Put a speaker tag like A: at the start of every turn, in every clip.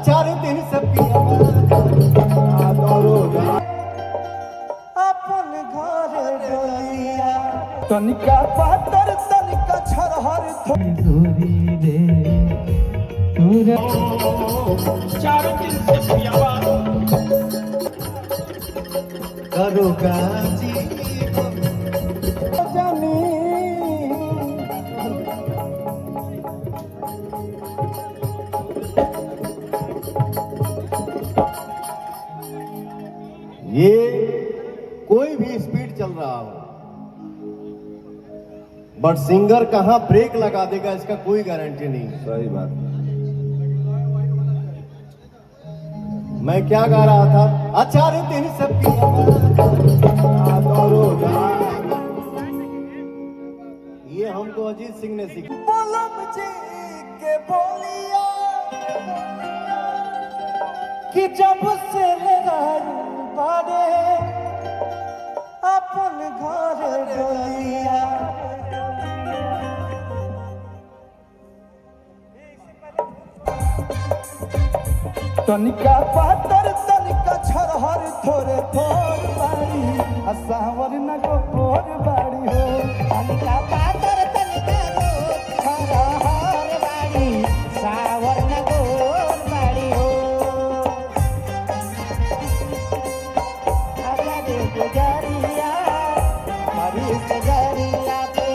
A: चार दिन से अपन घर डोलिया तनिका पातर तनिका छरहर
B: दूरी रे तोरा
C: चार दिन से पियावा
A: करो गाजी जानी ये कोई भी स्पीड चल रहा हो बट सिंगर कहां ब्रेक लगा देगा इसका कोई गारंटी नहीं।
D: सही बात।
A: मैं क्या गा रहा था, चार दिन से ये हमको अजीत सिंह ने सीखा। बोलम जी के बोलिया कि जब से पारे अपन घर डोलिया तनिका पातर तनिका छरहर थोरे थोर बाड़ी सावर न गोर बाड़ी हो
E: तनिका पातर तनिका छरहर बाड़ी सावर न गोर बाड़ी हो आजा दे गुजरिया हरी सजरिया पे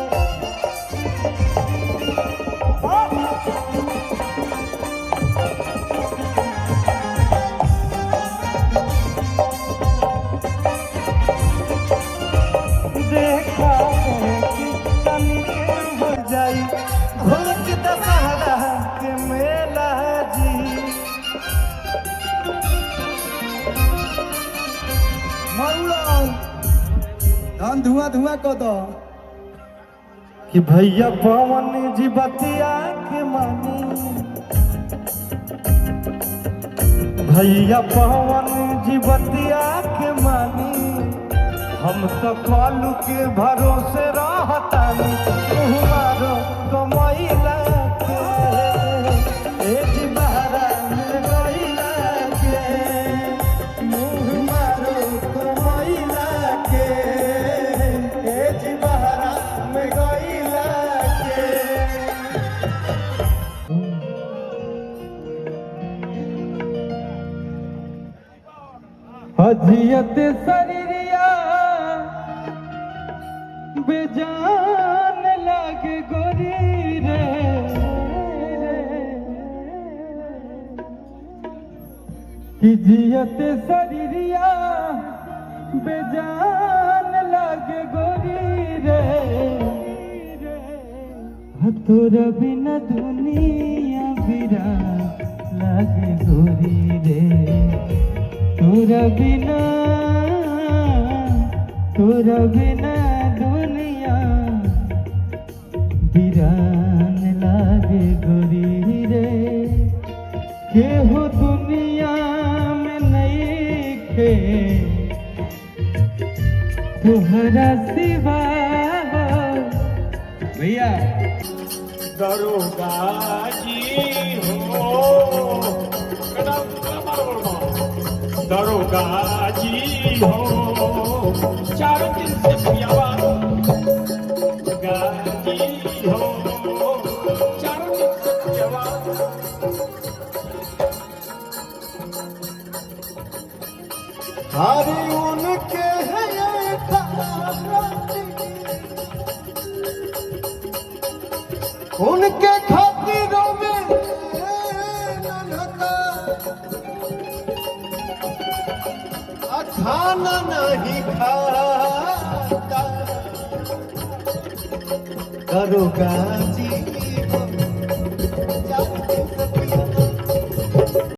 A: देखा कि तनी हो जाई भूख दशहरा के मेला जी
D: धान धुआं धुआं को दो
A: कि भैया पवन जी बतिया के मानी भैया पवन जी बतिया के मानी हम तो कालू के भरोसे रहतानी तुम्हारो कमैला के एक बहरा मिल गईला के मुँह मारो कमैला के एक बहरा में गईला के हजियत शरीरिया बेजान लागे गोरी रे कि जियत शरीरिया बेजान लागे गोरी रे तोरा बिना दुनिया बिरा लागे गोरी रे तोरा बिना दुनिया बिरान लागे गोरी रे केहू दुनिया में नहीं खे तुहरा सिवा भैया
C: दरोगा जी हो दरोगा जी हो चार दिन से पियावा दरोगा जी हो चार दिन से पियावा
A: हरी उनके है उनके खातिरों में खाना नहीं खाता करो गाजी